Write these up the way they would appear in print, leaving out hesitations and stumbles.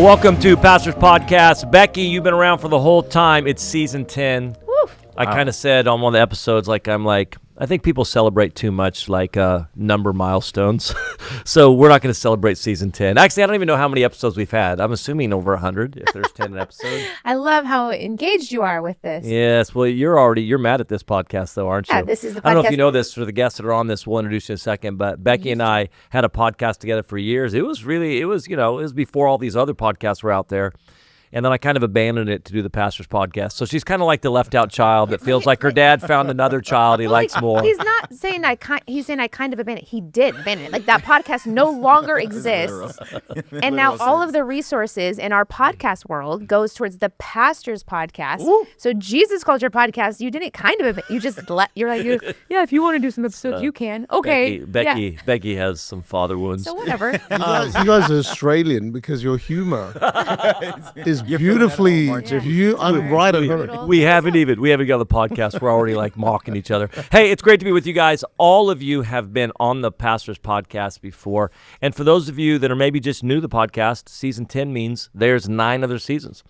Welcome to Pastor's Podcast. Becky, you've been around for the whole time. It's season 10. Woo. I kind of said on one of the episodes, I think people celebrate too much, number milestones. So we're not going to celebrate season 10. Actually, I don't even know how many episodes we've had. I'm assuming over 100 if there's 10 episodes. I love how engaged you are with this. Yes. Well, you're mad at this podcast, though, aren't you? Yeah, this is the podcast. I don't know if you know this for the guests that are on this. We'll introduce you in a second. But Becky and I had a podcast together for years. It was before all these other podcasts were out there. And then I kind of abandoned it to do the Pastor's Podcast. So she's kind of like the left out child that feels like her dad found another child he likes more. He's not saying he's saying I kind of abandoned it. He did abandon it. Like, that podcast no longer exists. And now all of the resources in our podcast world goes towards the Pastor's Podcast. Ooh. So Jesus Culture Podcast, you didn't kind of, you just yeah, if you want to do some episodes, you can. Okay. Becky has some father wounds. So whatever. You guys are Australian because your humor is beautifully. I'm right on her. We haven't got the podcast. We're already mocking each other. Hey, it's great to be with you guys. All of you have been on the Pastor's Podcast before. And for those of you that are maybe just new to the podcast, season 10 means there's 9 other seasons.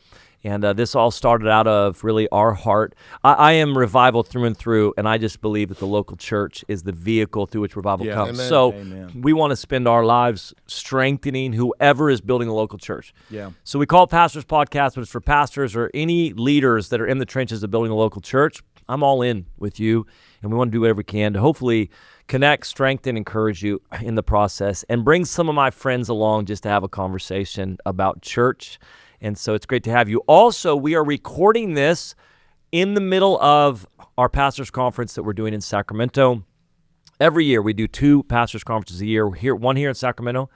And this all started out of really our heart. I am revival through and through, and I just believe that the local church is the vehicle through which revival comes. Amen. So Amen. We want to spend our lives strengthening whoever is building a local church. Yeah. So we call it Pastor's Podcast, but it's for pastors or any leaders that are in the trenches of building a local church. I'm all in with you, and we want to do whatever we can to hopefully connect, strengthen, encourage you in the process, and bring some of my friends along just to have a conversation about church. And so it's great to have you. Also, we are recording this in the middle of our pastors' conference that we're doing in Sacramento. Every year, we do 2 pastors' conferences a year. One here in Sacramento.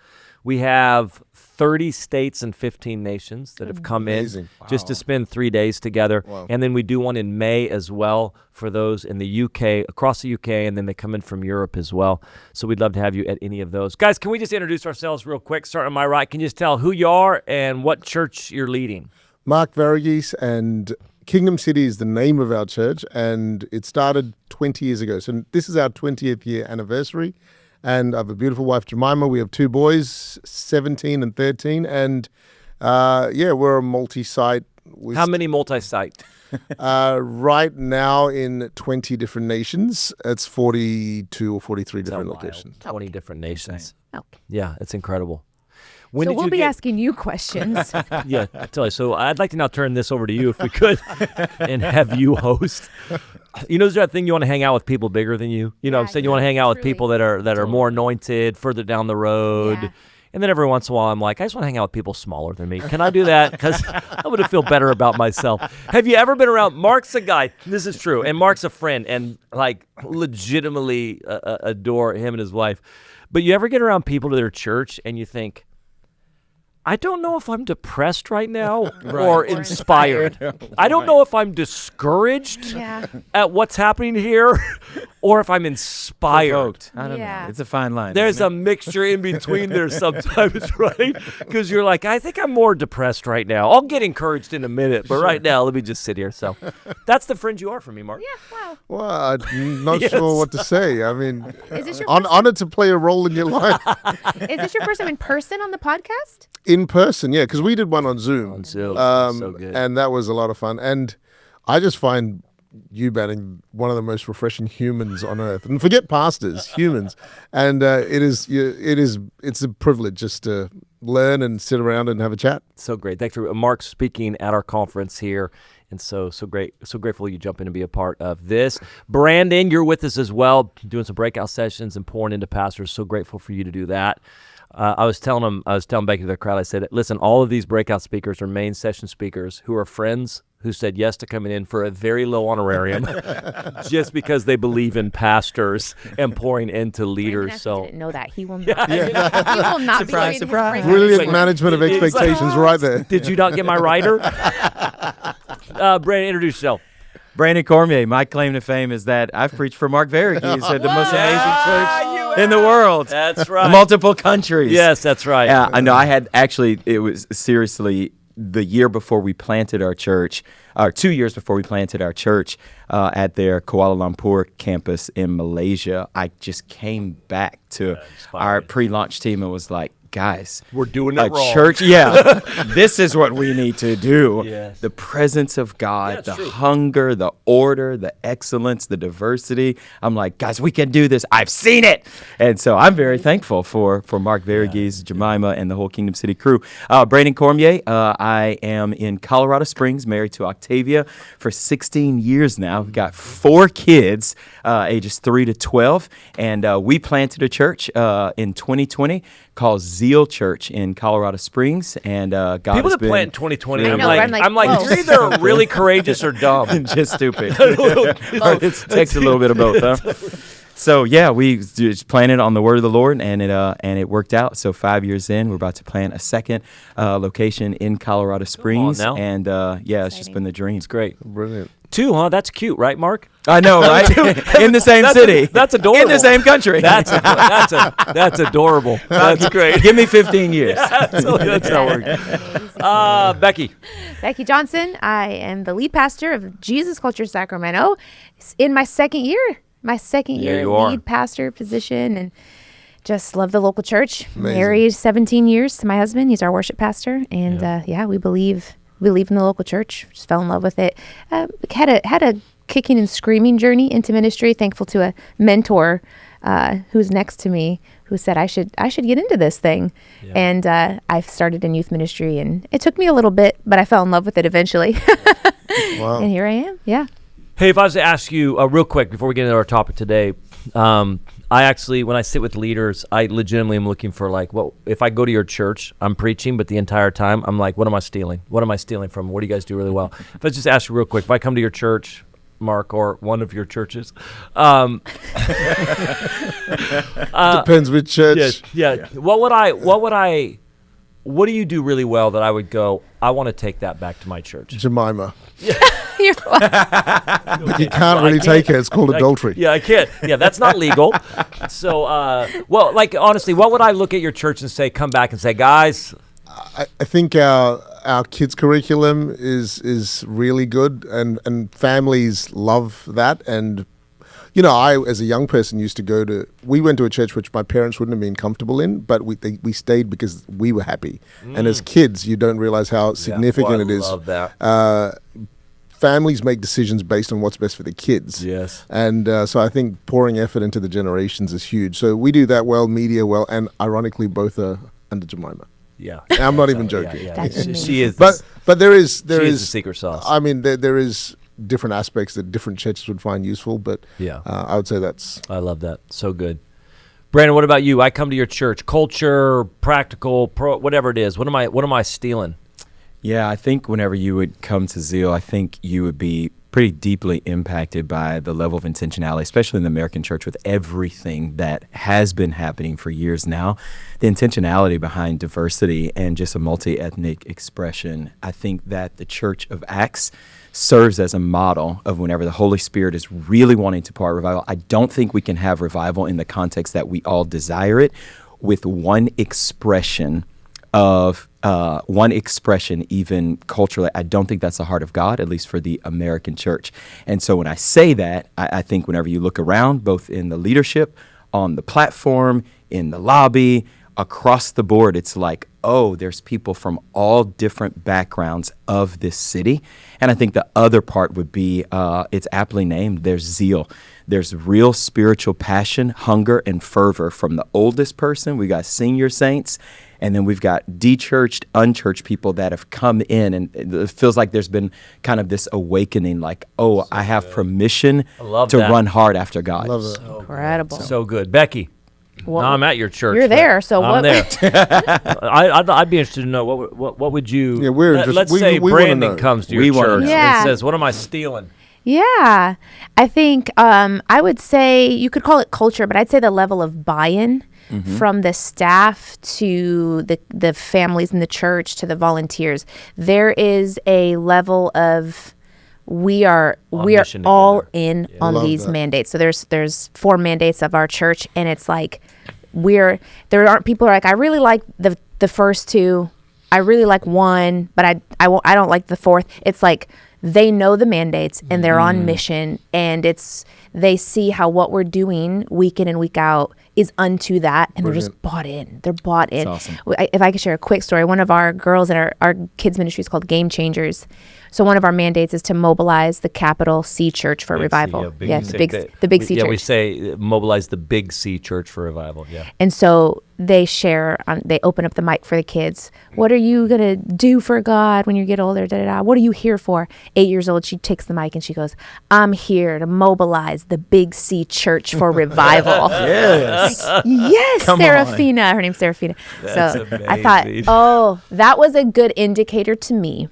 We have 30 states and 15 nations that have come in just to spend 3 days together. Wow. And then we do one in May as well for those in the UK, across the UK, and then they come in from Europe as well. So we'd love to have you at any of those. Guys, can we just introduce ourselves real quick? Starting on my right, can you just tell who you are and what church you're leading? Mark Varughese, and Kingdom City is the name of our church, and it started 20 years ago. So this is our 20th year anniversary. And I have a beautiful wife, Jemima. We have 2 boys, 17 and 13. And we're a multi-site. How many multi-site? Right now in 20 different nations. It's 42 or 43 different locations. 20 different nations. Okay. Yeah, it's incredible. So we'll be asking you questions. Yeah, I tell you. So I'd like to now turn this over to you if we could and have you host. You know, is there that thing you want to hang out with people bigger than you? You know what I'm saying? You want to hang out with people that are more anointed, further down the road. Yeah. And then every once in a while, I'm like, I just want to hang out with people smaller than me. Can I do that? Because I would feel better about myself. Have you ever been around? Mark's a guy. This is true. And Mark's a friend and legitimately adore him and his wife. But you ever get around people to their church and you think, I don't know if I'm depressed right now or inspired. I don't know if I'm discouraged at what's happening here or if I'm inspired. Provoked. I don't know. It's a fine line. There's a mixture in between there sometimes, right? Because you're like, I think I'm more depressed right now. I'll get encouraged in a minute, but right now, let me just sit here. So that's the friend you are for me, Mark. Yeah, wow. Well, I'm not sure what to say. I mean, is this your honored to play a role in your life. Is this your first time in person on the podcast? In person, yeah, because we did one on Zoom. On Zoom, so good. And that was a lot of fun. And I just find you, Banning, one of the most refreshing humans on earth. And forget pastors, humans. And it's a privilege just to learn and sit around and have a chat. So great. Thanks for Mark speaking at our conference here. And so great, so grateful you jump in and be a part of this. Brandon, you're with us as well, doing some breakout sessions and pouring into pastors. So grateful for you to do that. I was telling Becky to the crowd, I said, listen, all of these breakout speakers are main session speakers who are friends who said yes to coming in for a very low honorarium just because they believe in pastors and pouring into leaders. So didn't know that. He will not. He will not surprise, be surprise. Brilliant management of expectations right there. Did you not get my rider? Brandon, introduce yourself. Brandon Cormier. My claim to fame is that I've preached for Mark Varughese at the most amazing church in the world. That's right. Multiple countries. Yes, that's right. Yeah, I know. I had actually, it was seriously the year before we planted our church, or 2 years before we planted our church at their Kuala Lumpur campus in Malaysia. I just came back to our pre-launch team and was like, guys, We're doing it wrong. church, yeah, this is what we need to do. Yes. The presence of God, Yeah, the it's true. hunger, the order, the excellence, the diversity. I'm like, guys, we can do this. I've seen it. And so I'm very thankful for Mark Varughese, Jemima, and the whole Kingdom City crew. Brandon Cormier, I am in Colorado Springs, married to Octavia for 16 years now. We've got 4 kids, ages 3 to 12, and we planted a church in 2020 called Zeal Church in Colorado Springs, and God People has that been plant in 2020, I I'm know, like, I'm like, you're either really courageous or dumb. just stupid. It takes a little bit of both, huh? So yeah, we just planted on the word of the Lord, and it worked out. So 5 years in, we're about to plant a second location in Colorado Springs, now. and it's just been the dream. It's great. Brilliant. 2, huh? That's cute, right, Mark? I know, right? In the same city. That's adorable. In the same country. That's adorable. That's great. Give me 15 years. That's how it works. Becky. Becky Johnson. I am the lead pastor of Jesus Culture Sacramento. In my second year. you are. Lead pastor position, and just love the local church. Amazing. Married 17 years to my husband. He's our worship pastor, and we believe in the local church. Just fell in love with it. Had a kicking and screaming journey into ministry. Thankful to a mentor who's next to me, who said I should get into this thing. Yeah. And I've started in youth ministry, and it took me a little bit, but I fell in love with it eventually. Wow. And here I am. Yeah. Hey, if I was to ask you real quick before we get into our topic today, I actually, when I sit with leaders, I legitimately am looking for like, well, if I go to your church, I'm preaching, but the entire time I'm like, what am I stealing? What am I stealing from? What do you guys do really well? If I just ask you real quick, if I come to your church, Mark, or one of your churches, Depends which church. yeah. What do you do really well that I would go, I want to take that back to my church? Jemima. You're But you can't really take it. It's called adultery. Yeah, I can't. Yeah, that's not legal. So, like, honestly, what would I look at your church and say, come back and say, guys? I think our kids curriculum is really good, and families love that. And I, as a young person, we went to a church which my parents wouldn't have been comfortable in, but we stayed because we were happy. And as kids, you don't realize how significant it is. I love that. Families make decisions based on what's best for the kids. Yes. And so I think pouring effort into the generations is huge. So we do that well, media well, and ironically, both are under Jemima. Yeah. I'm not even joking. Yeah. That's amazing. She is. But there is she is the secret sauce. I mean, there is different aspects that different churches would find useful, but Yeah. I would say that's I love that. So good. Brandon, what about you? I come to your church, culture, practical, whatever it is. What am I stealing? Yeah, I think whenever you would come to Zeal, I think you would be pretty deeply impacted by the level of intentionality, especially in the American church with everything that has been happening for years now. The intentionality behind diversity and just a multi-ethnic expression. I think that the Church of Acts serves as a model of whenever the Holy Spirit is really wanting to pour out revival. I don't think we can have revival in the context that we all desire it with one expression even culturally. I don't think that's the heart of God, at least for the American church. And so when I say that, I think whenever you look around, both in the leadership, on the platform, in the lobby, across the board, it's like, oh, there's people from all different backgrounds of this city. And I think the other part would be, it's aptly named, there's zeal. There's real spiritual passion, hunger, and fervor from the oldest person. We got senior saints, and then we've got de-churched, unchurched people that have come in, and it feels like there's been kind of this awakening, like, oh, I have permission to run hard after God. love it. Incredible. So good. Becky, Well, now I'm at your church. You're but there, so I'm what? there. I'd be interested to know what would you? Yeah, we're interested. Let's We say wanna Brandon know. comes to We your wanna church know. Yeah. and says, "What am I stealing?" Yeah, I think I would say you could call it culture, but I'd say the level of buy-in from the staff to the families in the church to the volunteers. There is a level of we are mission all together. in on Love these that. mandates. So there's 4 mandates of our church, and it's like there aren't people who are like, I really like the first 2, I really like 1, but I don't like the 4th. It's like they know the mandates and they're on mission, and they see how what we're doing week in and week out is unto that, and they're just bought in. They're bought in. awesome. If I could share a quick story, one of our girls in our kids ministry is called Game Changers. So one of our mandates is to mobilize the capital C Church for revival. The big C Church. Yeah, we say mobilize the big C Church for revival. Yeah. And so they share, they open up the mic for the kids. What are you going to do for God when you get older? Da, da, da. What are you here for? 8 years old, she takes the mic and she goes, I'm here to mobilize the big C Church for revival. Yes. Yes, Come Serafina. Her name's Serafina. That's So I thought, oh, that was a good indicator to me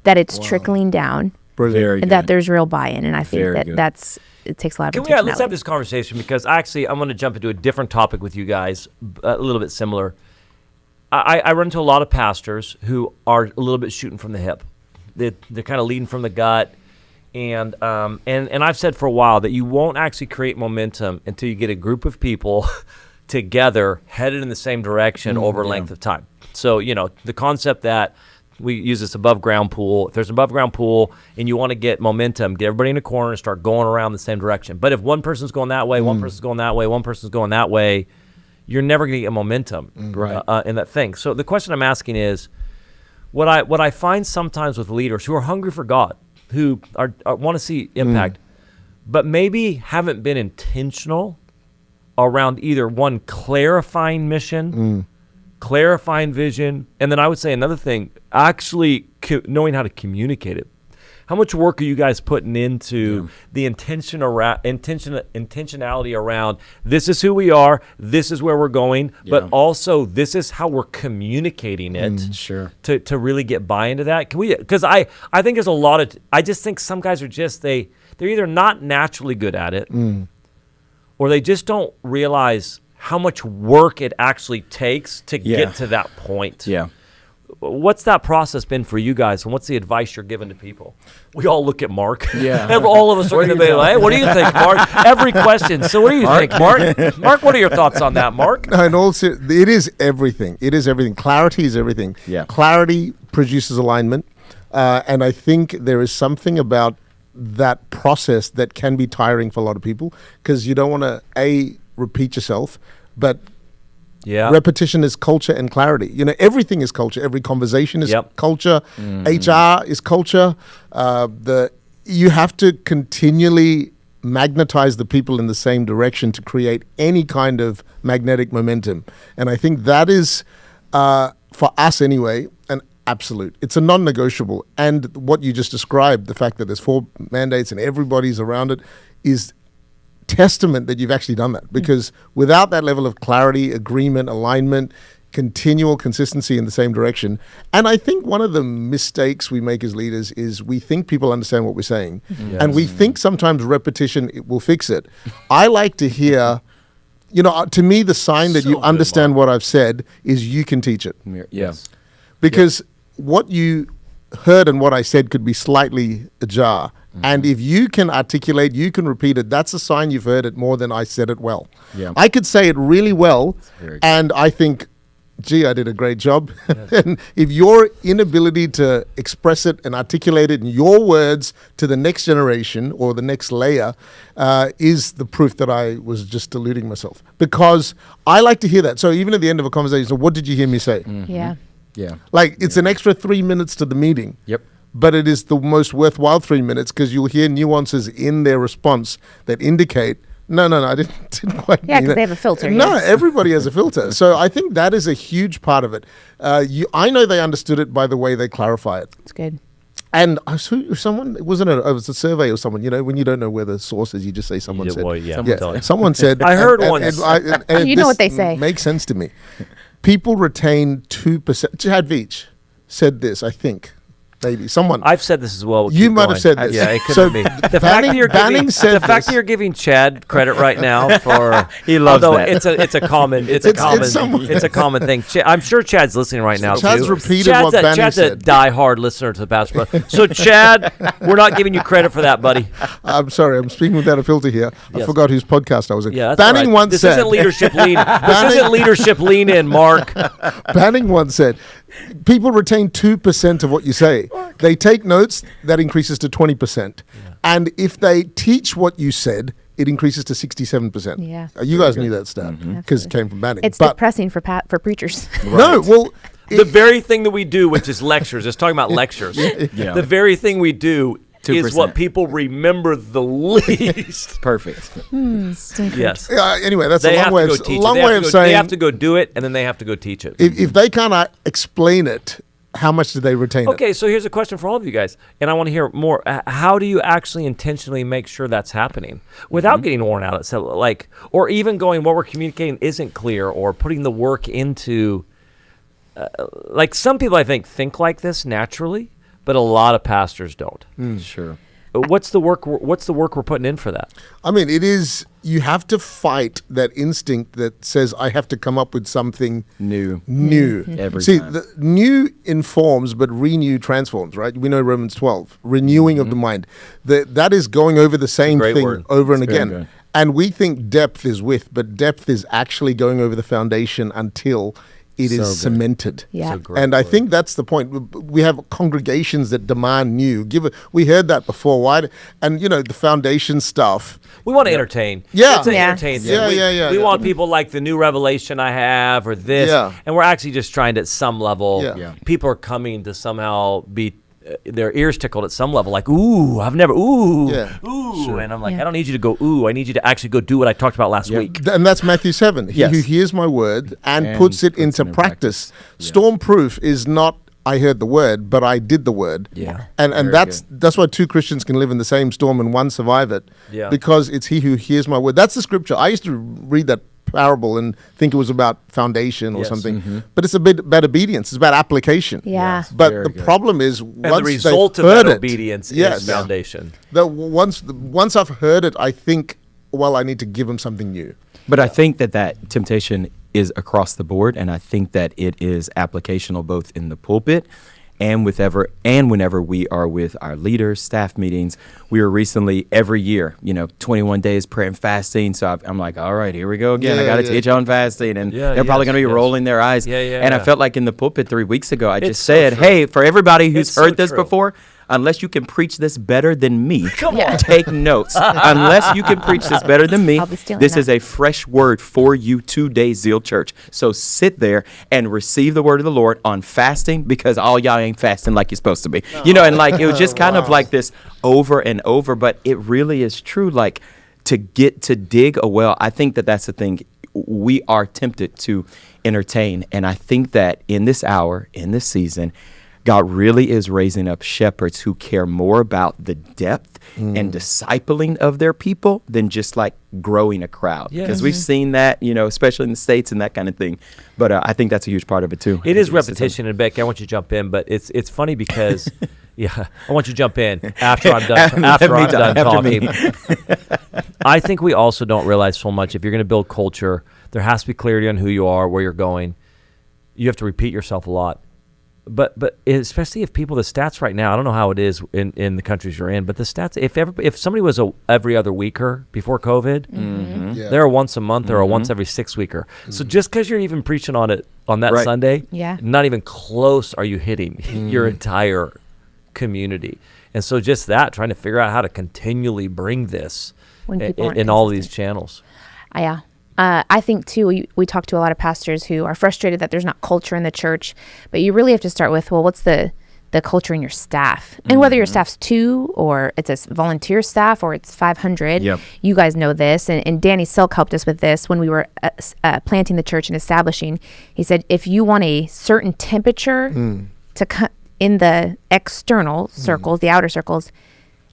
that it's trickling down Very and good. that there's real buy-in. And I think Very that good. it takes a lot of Can intentionality. let's have this conversation, because actually I'm going to jump into a different topic with you guys, a little bit similar. I run into a lot of pastors who are a little bit shooting from the hip. They're kind of leading from the gut. And I've said for a while that you won't actually create momentum until you get a group of people together headed in the same direction over a length of time. So, the concept that we use this above ground pool. If there's an above ground pool and you want to get momentum, get everybody in a corner and start going around the same direction. But if one person's going that way, one person's going that way, one person's going that way, you're never going to get momentum in that thing. So the question I'm asking is, what I find sometimes with leaders who are hungry for God, who are want to see impact, but maybe haven't been intentional around either one, clarifying mission, clarifying vision, and then I would say another thing, actually knowing how to communicate it. How much work are you guys putting into the intentionality around this is who we are, this is where we're going, but also this is how we're communicating it to really get buy into that? Can we? Because I think there's a lot of, I just think some guys are just, they're either not naturally good at it, or they just don't realize how much work it actually takes to get to that point. Yeah. What's that process been for you guys, and what's the advice you're giving to people? We all look at Mark. Yeah. All of us are going to be like, hey, what do you think, Mark? Every question. So what do you think, Mark? Mark, what are your thoughts on that, Mark? No, and also, it is everything. It is everything. Clarity is everything. Yeah. Clarity produces alignment. And I think there is something about that process that can be tiring for a lot of people, because you don't want to, repeat yourself, but repetition is culture and clarity. Everything is culture. Every conversation is culture. HR is culture. You have to continually magnetize the people in the same direction to create any kind of magnetic momentum. And I think that is, for us anyway, an absolute. It's a non-negotiable. And what you just described, the fact that there's 4 mandates and everybody's around it, is testament that you've actually done that, because without that level of clarity, agreement, alignment, continual consistency in the same direction. And I think one of the mistakes we make as leaders is we think people understand what we're saying, and we think sometimes repetition will fix it. I like to hear, to me, the sign that you understand what I've said is you can teach it. Yes. Because what you heard and what I said could be slightly ajar. And if you can articulate, you can repeat it, that's a sign you've heard it more than I said it well. Yeah. I could say it really well, and I think, gee, I did a great job. And if your inability to express it and articulate it in your words to the next generation or the next layer is the proof that I was just deluding myself. Because I like to hear that. So even at the end of a conversation, so what did you hear me say? Yeah. Yeah. Like, it's an extra 3 minutes to the meeting. Yep. But it is the most worthwhile 3 minutes, because you'll hear nuances in their response that indicate, no, I didn't quite Yeah, because they have a filter. No, yes. everybody has a filter. So I think that is a huge part of it. I know they understood it by the way they clarify it. It's good. And someone, it was a survey or someone, when you don't know where the source is, you just say someone said. Someone said. I heard once. And You know what they say. Makes sense to me. People retain 2%. Chad Veach said this, I think. Maybe someone. I've said this as well. You might have said this. Yeah, it could So be. The fact that you're giving Chad credit right now for He loves although that. it's a common thing. I'm sure Chad's listening right now. Chad's too. repeated what Banning Chad's a said. diehard listener to the Pastoral. So Chad, we're not giving you credit for that, buddy. I'm sorry, I'm speaking without a filter here. I forgot whose podcast I was in. Yeah, that's Banning right. once This said. isn't leadership lean. This isn't leadership lean in, Mark. Banning once said, people retain 2% of what you say. They take notes, that increases to 20%. And if they teach what you said, it increases to 67%. Yeah. You guys knew that stat because it came from Banning. It's But depressing for preachers. no, well, The very thing that we do, which is lectures, it's talking about lectures. Yeah. The very thing we do is 2%. what people remember the least. Perfect. Yes. anyway, that's They a have long to way go of teach long it. way of saying They have to go do it, and then they have to go teach it. if they can't explain it, how much do they retain it? Okay, so here's a question for all of you guys, and I want to hear more. How do you actually intentionally make sure that's happening without getting worn out? So, like, or even going, what we're communicating isn't clear, or putting the work into, like some people I think like this naturally, but a lot of pastors don't. Sure. What's the work? What's the work we're putting in for that? I mean, it is, you have to fight that instinct that says, I have to come up with something New. Every See, time. the new informs, but renew transforms, right? We know Romans 12, renewing of the mind. That is going over the same great thing word. over and It's very again. good. And we think depth is width, but depth is actually going over the foundation until it So is good. cemented. Yeah. And I think that's the point. We have congregations that demand new. We heard that before. Why? And the foundation stuff. We want to entertain. Yeah. It's an Yeah. entertain thing. Yeah, We yeah. want people like the new revelation I have or this. Yeah. And we're actually just trying to, at some level, Yeah. people are coming to somehow be, their ears tickled at some level, like, ooh, I've never, ooh, Yeah. ooh. And I'm like, Yeah. I don't need you to go, ooh. I need you to actually go do what I talked about last week. And that's Matthew 7. Yes. He who hears my word and And puts it puts into it in practice. practice. Yeah. Stormproof is not, I heard the word, but I did the word. Yeah. And Very that's why two Christians can live in the same storm and one survive it. Yeah. Because it's he who hears my word. That's the scripture. I used to read that parable and think it was about foundation or Yes. something. But it's a bit about obedience. It's about application. Yeah. But Very the good. problem is And the once result they've of heard that it, obedience yes, is foundation. once I've heard it, I think, well, I need to give them something new. But I think that temptation is across the board, and I think that it is applicational both in the pulpit and whenever we are with our leaders, staff meetings. We were recently every year, 21 days prayer and fasting. So I'm like, all right, here we go again. I got to teach on fasting, and Yeah, they're probably yes, going to be yes. rolling their eyes. Yeah, yeah, and I yeah. felt like in the pulpit 3 weeks ago, I It's just so said, true. hey, for everybody who's It's so heard this true. before, unless you can preach this better than me, Come on. take notes. Unless you can preach this better than me, I'll be stealing this that. is a fresh word for you today, Zeal Church. So sit there and receive the word of the Lord on fasting, because all y'all ain't fasting like you're supposed to be. And like it was just kind of like this over and over, but it really is true. Like to dig a well, I think that's the thing. We are tempted to entertain. And I think that in this hour, in this season, God really is raising up shepherds who care more about the depth and discipling of their people than just like growing a crowd. Yeah. Because we've seen that, especially in the States and that kind of thing. But I think that's a huge part of it too. It is repetition, and Becky, I want you to jump in, but it's funny because, yeah, I want you to jump in after I'm done. After I'm done talking. I think we also don't realize so much. If you're going to build culture, there has to be clarity on who you are, where you're going. You have to repeat yourself a lot. But especially if people, the stats right now, I don't know how it is in the countries you're in, but the stats, if somebody was every other weeker before COVID, Yeah. they're a once a month or a once every 6 weeker. So just because you're even preaching on it on that Right. Sunday, Yeah. not even close are you hitting your entire community. And so just that, trying to figure out how to continually bring this When people aren't in all these consistent. channels. Yeah. I think, too, we talk to a lot of pastors who are frustrated that there's not culture in the church. But you really have to start with, well, what's the culture in your staff? And whether your staff's 2 or it's a volunteer staff or it's 500, Yep. you guys know this. And Danny Silk helped us with this when we were planting the church and establishing. He said, if you want a certain temperature to in the external circles, the outer circles,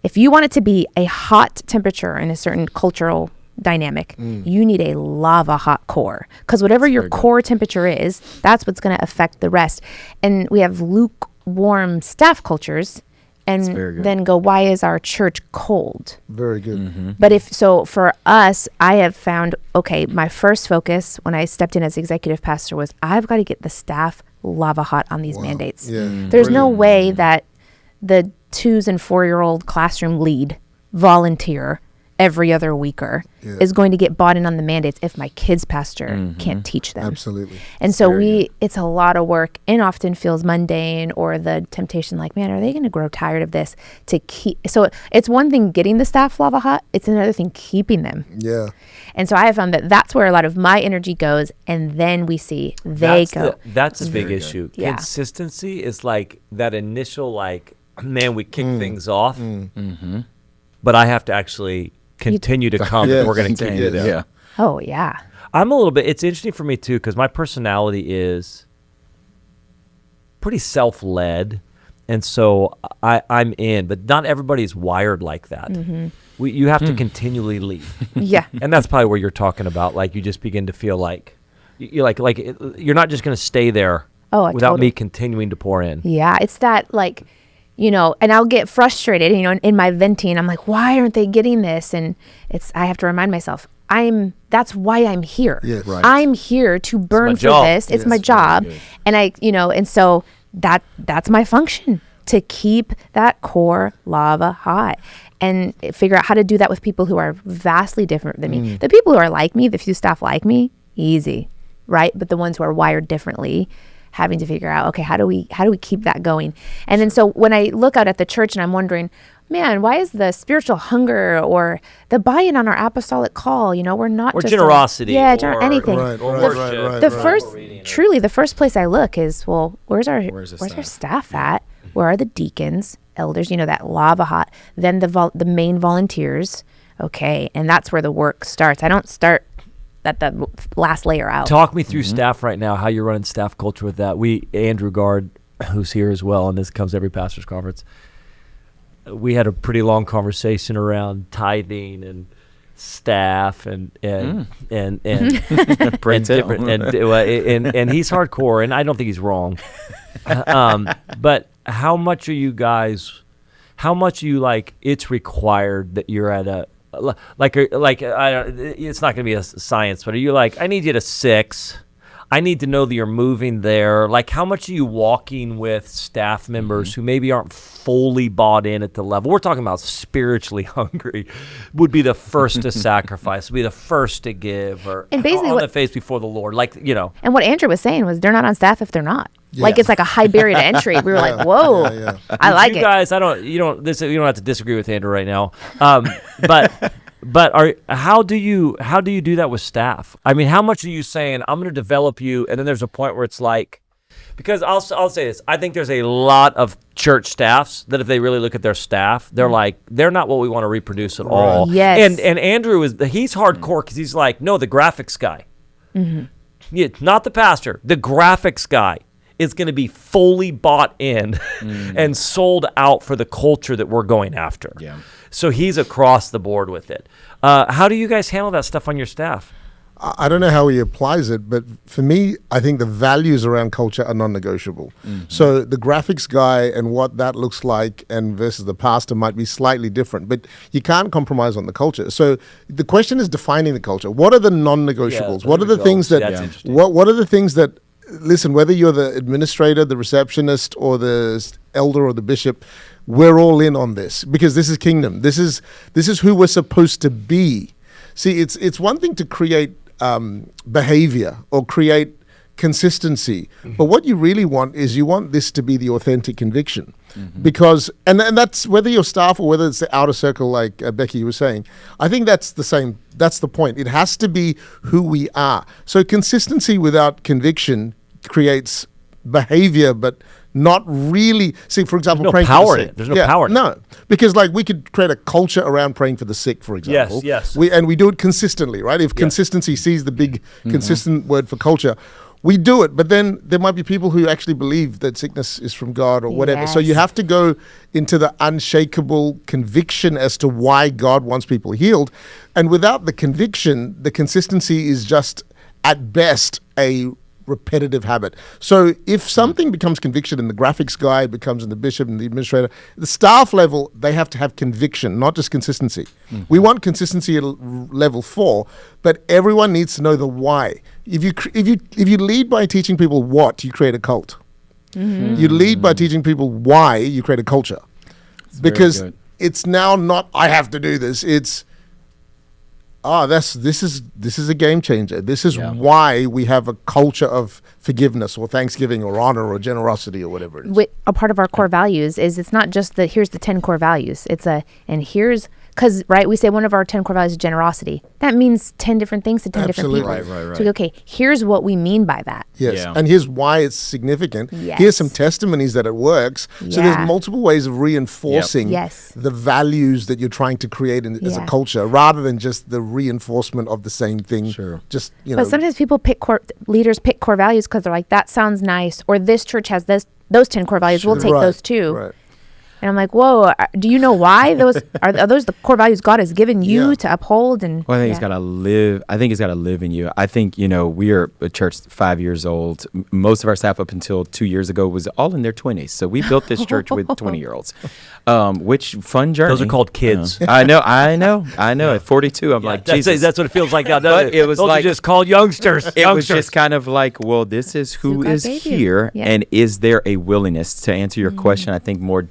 if you want it to be a hot temperature in a certain cultural dynamic, you need a lava hot core, because whatever your core temperature is, that's what's going to affect the rest. And we have lukewarm staff cultures, and very good. then go, why is our church cold? Very good. But for us, I have found, okay, my first focus when I stepped in as executive pastor was, I've got to get the staff lava hot on these mandates. Yeah. There's no way that the 2 and 4-year-old classroom lead volunteer every other weeker is going to get bought in on the mandates if my kids' pastor can't teach them. Absolutely. And so it's a lot of work and often feels mundane, or the temptation like, man, are they going to grow tired of this? So it's one thing getting the staff lava hot. It's another thing keeping them. Yeah. And so I have found that that's where a lot of my energy goes. And then we see That's a big issue. Yeah. Consistency is like that initial, like, man, we kick things off, but I have to actually continue to come, and we're going to continue to. Yeah. Oh, yeah. I'm a little bit, it's interesting for me too, because my personality is pretty self-led. And so I'm in, but not everybody's wired like that. You have to continually lead. Yeah. And that's probably where you're talking about. Like, you just begin to feel like, you're not just going to stay there without me continuing to pour in. Yeah. It's that, like, and I'll get frustrated, in my venting. I'm like, why aren't they getting this? And I have to remind myself, that's why I'm here. Yes. Right. I'm here to burn for this. It's my job. And and so that's my function, to keep that core lava hot and figure out how to do that with people who are vastly different than me. The people who are like me, the few staff like me, easy, right? But the ones who are wired differently, having to figure out, okay, how do we keep that going? And then so when I look out at the church and I'm wondering, man, why is the spiritual hunger or the buy-in on our apostolic call, we're not or just generosity, or anything. Right. The first place I look is, well, where's our staff? staff at? Where are the deacons, elders, that lava hot, then the main volunteers. Okay. And that's where the work starts. I don't start at the last layer out. Talk me through staff right now, how you're running staff culture with that. Andrew Gard, who's here as well, and this comes every pastor's conference, we had a pretty long conversation around tithing and staff and different and he's hardcore, and I don't think he's wrong. But how much are you like, it's required that you're at a it's not going to be a science, but are you like, I need you to 6. I need to know that you're moving there. Like, how much are you walking with staff members who maybe aren't fully bought in at the level? We're talking about spiritually hungry, would be the first to sacrifice, would be the first to give, or and basically on the face before the Lord. And what Andrew was saying was, they're not on staff if they're not. Yeah. Like, it's like a high barrier to entry. We were like, whoa, I like it. You guys, you don't have to disagree with Andrew right now. But how do you do that with staff? I mean, how much are you saying, I'm going to develop you, and then there's a point where it's like, because I'll say this, I think there's a lot of church staffs that if they really look at their staff, they're like, they're not what we want to reproduce at all. Yes. And Andrew he's hardcore because he's like, no, the graphics guy, not the pastor, the graphics guy is going to be fully bought in and sold out for the culture that we're going after. Yeah. So he's across the board with it. How do you guys handle that stuff on your staff? I don't know how he applies it, but for me, I think the values around culture are non-negotiable. So the graphics guy and what that looks like and versus the pastor might be slightly different, but you can't compromise on the culture. So the question is defining the culture. What are the non-negotiables? What are the things that, what are the things that, listen, whether you're the administrator, the receptionist, or the elder or the bishop, we're all in on this because this is kingdom. This is who we're supposed to be. See, it's one thing to create behavior or create consistency, but what you really want is you want this to be the authentic conviction, because and that's whether you're staff or whether it's the outer circle, like Becky was saying. I think that's the same. That's the point. It has to be who we are. So consistency without conviction creates behavior, but not really. See, for example, praying for the sick. There's no power in it. No, because like we could create a culture around praying for the sick, for example. Yes. We do it consistently, right? If consistency sees the big consistent word for culture, we do it. But then there might be people who actually believe that sickness is from God or whatever. So you have to go into the unshakable conviction as to why God wants people healed. And without the conviction, the consistency is just at best a repetitive habit. So if something becomes conviction and the graphics guy becomes in the bishop and the administrator, the staff level, they have to have conviction, not just consistency. We want consistency at level 4, but everyone needs to know the why. If you lead by teaching people what, you create a cult. You lead by teaching people why, you create a culture. Because it's now not, I have to do this. It's, this is a game changer. This is why we have a culture of forgiveness or thanksgiving or honor or generosity or whatever it is. A part of our core values is it's not just here's the 10 core values. Because, right, we say one of our 10 core values is generosity. That means 10 different things to 10 Absolutely. different people. Right. So, okay, here's what we mean by that. Yes, Yeah. and here's why it's significant. Yes. Here's some testimonies that it works. So Yeah. there's multiple ways of reinforcing Yes. the values that you're trying to create as a culture, rather than just the reinforcement of the same thing. Sure. Just, But sometimes people leaders pick core values because they're like, that sounds nice, or this church has those 10 core values. We'll take Right, those too. Right. And I'm like, whoa, do you know why those are those the core values God has given you to uphold? And Well, I think it's got to live. I think it's got to live in you. I think, we are a church 5 years old. Most of our staff up until 2 years ago was all in their 20s. So we built this church with 20-year-olds, which fun journey. Those are called kids. I know. At 42, I'm like, Jesus. That's what it feels like now, doesn't But it? it was Those like- are just called youngsters. It was just kind of like, well, this is who God is gave you. here, Yeah. and is there a willingness to answer your question? I think more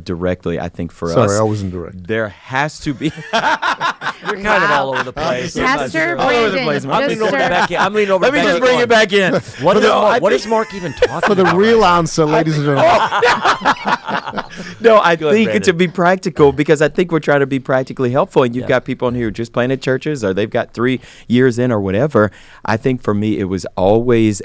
directly. I think for us, Sorry, I wasn't direct. there has to be. You're kind of all over the place. Pastor All over the Brandon, place. I'm leaning over to sir. Becky. I'm leaning over Let to me Becky. just bring it back in. What is Mark even talking For the about? real answer, ladies and gentlemen. No, I Go ahead, think Brandon. to be practical, because I think we're trying to be practically helpful, and you've got people in here who just planted churches, or they've got 3 years in, or whatever. I think for me, it was always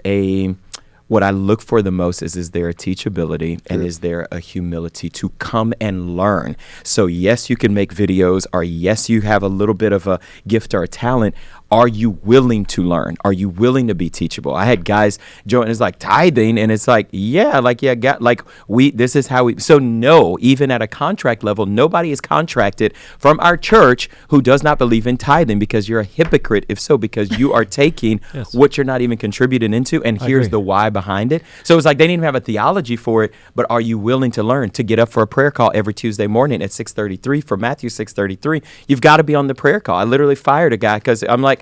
what I look for the most is there a teachability, and is there a humility to come and learn? So yes, you can make videos, or yes, you have a little bit of a gift or a talent. Are you willing to learn? Are you willing to be teachable? I had guys join, it's like tithing, and it's like, this is how we, so no, even at a contract level, nobody is contracted from our church who does not believe in tithing, because you're a hypocrite if so, because you are taking what you're not even contributing into, and here's the why behind it. So it's like they didn't even have a theology for it, but are you willing to learn, to get up for a prayer call every Tuesday morning at 6:33 for Matthew 6:33? You've got to be on the prayer call. I literally fired a guy because I'm like,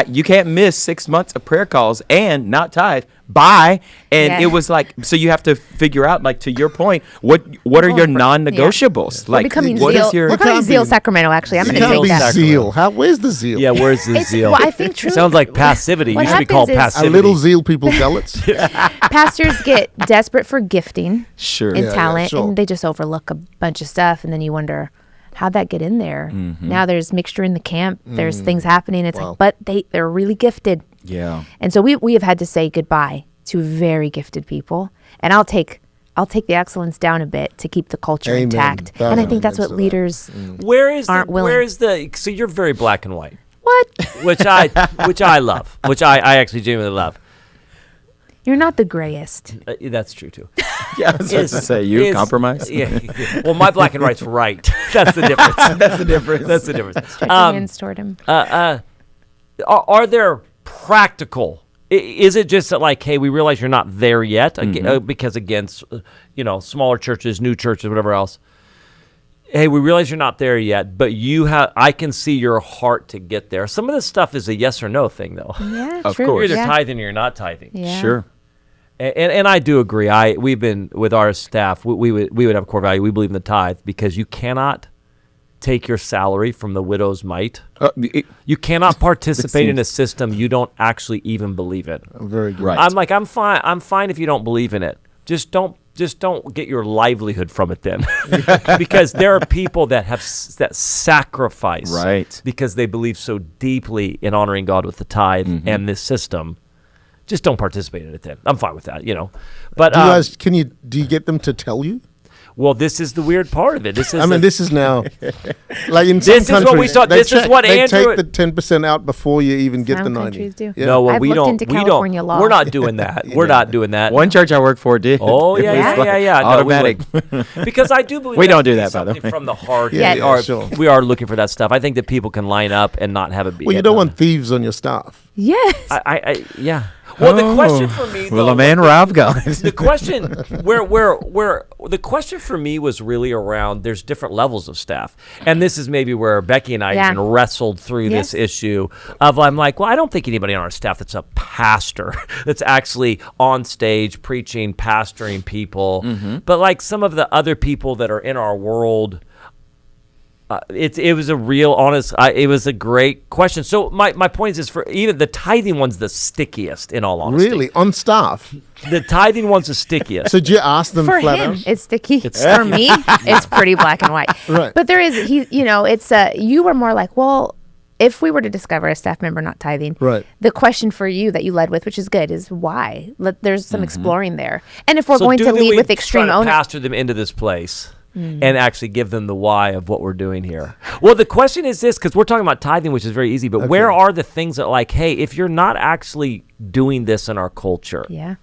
you can't miss 6 months of prayer calls and not tithe. Bye. And it was like, so you have to figure out, like, to your point, what are your non-negotiables? We're Like, becoming what Zeal. is your? We're becoming can't Zeal be- Sacramento. Actually, I'm It going to can't take be that. zeal. Where's the zeal? Yeah, where's the zeal? Well, I think truly, Sounds like passivity. what You should be called happens is- A passivity. little zeal people zealots. pastors get desperate for gifting Sure. and Yeah, talent, sure. and they just overlook a bunch of stuff, and then you wonder, how'd that get in there? Now there's mixture in the camp. There's things happening. It's like, but they're really gifted. Yeah. And so we have had to say goodbye to very gifted people, and I'll take the excellence down a bit to keep the culture Amen. intact. Thousand And I think that's amens what to that. leaders aren't willing. Where is the? So you're very black and white, what? which I love, which I actually genuinely love. You're not the grayest. That's true too. Yeah, I was about to say, you compromise? Yeah. Well, my black and white's right. That's the difference. That's the difference. That's the difference. Stretch your hands toward him. Are there practical? Is it just that, like, hey, we realize you're not there yet, because again, smaller churches, new churches, whatever else. Hey, we realize you're not there yet, but I can see your heart to get there. Some of this stuff is a yes or no thing, though. Yeah, Of true. course. You're either Yeah. tithing or you're not tithing. Yeah. Sure. And I do agree. We've been with our staff. We would have a core value. We believe in the tithe, because you cannot take your salary from the widow's mite. You cannot participate in a system you don't actually even believe in. Very good. Right. I'm like, I'm fine if you don't believe in it. Just don't get your livelihood from it then. Because there are people that that sacrifice, Right. because they believe so deeply in honoring God with the tithe and this system. Just don't participate in it then. I'm fine with that, But Do you get them to tell you? well, this is the weird part of it. This is This is now, like in some This is what countries, we saw- they this is what they Andrew- take the 10% out before you even get the Some 90. countries do. Yeah. No, well, I've we looked don't. into We California don't. law. We're not doing that. We're not doing that. One church I work for did. Oh yeah, It was yeah. like No, we automatic. would. Because I do believe We don't that do to be that, by the something way. from the heart. Yeah, we yeah, are sure. we are looking for that stuff. I think that people can line up and not have a. Well, you don't want thieves on your staff. Yes. I yeah. Well, the question for me, Will though, a man rob God? the question where the question for me was really around, there's different levels of staff, and this is maybe where Becky and I Yeah. even wrestled through this issue of, I'm like, well, I don't think anybody on our staff that's a pastor that's actually on stage preaching, pastoring people, but like some of the other people that are in our world, It was a real honest. It was a great question. So my point is for even the tithing one's the stickiest. In all honesty, Really? On staff? the tithing one's the stickiest. So do you ask them For flat him, out? it's sticky. For me, it's pretty black and white. Right. But there is, it's you were more like, well, if we were to discover a staff member not tithing, Right. the question for you that you led with, which is good, is why? There's some exploring there. And if we're So going do to lead we with extreme try to ownership, pastor them into this place and actually give them the why of what we're doing here. Well, the question is this, because we're talking about tithing, which is very easy, but where are the things that like, hey, if you're not actually doing this in our culture, yeah.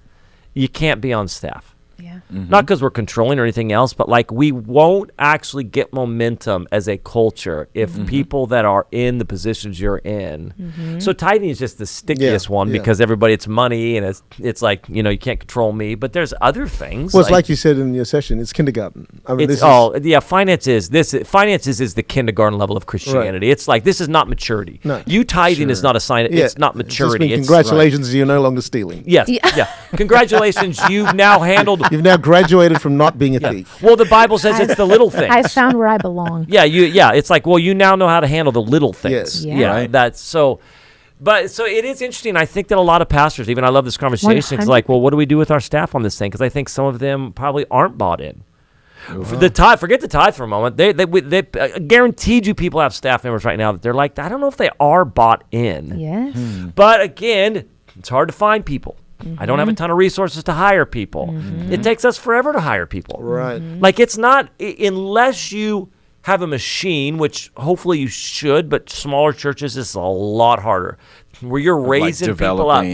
you can't be on staff. Yeah. Not because we're controlling or anything else, but like we won't actually get momentum as a culture if people that are in the positions you're in. So tithing is just the stickiest one because everybody, it's money and it's like, you can't control me. But there's other things. Well, it's like you said in your session, it's kindergarten. I mean, Finances is the kindergarten level of Christianity. It's like, this is not maturity. No. You tithing is not a sign. It's not maturity. Just congratulations, you're no longer stealing. Yes. Yeah. Congratulations, you've now handled. You've now graduated from not being a thief. Well, the Bible says it's the little things. I found where I belong. It's like, well, you now know how to handle the little things. Yes. Yeah. Right. That's so. But so it is interesting. I think that a lot of pastors, even I love this conversation. It's 100%. like, well, what do we do with our staff on this thing? Because I think some of them probably aren't bought in. For the tithe, forget the tithe for a moment. They guaranteed you people have staff members right now that they're like, I don't know if they are bought in. Yes. But again, it's hard to find people. I don't have a ton of resources to hire people. It takes us forever to hire people. Right. Like it's not, unless you have a machine, which hopefully you should, but smaller churches is a lot harder. Where you're raising people up.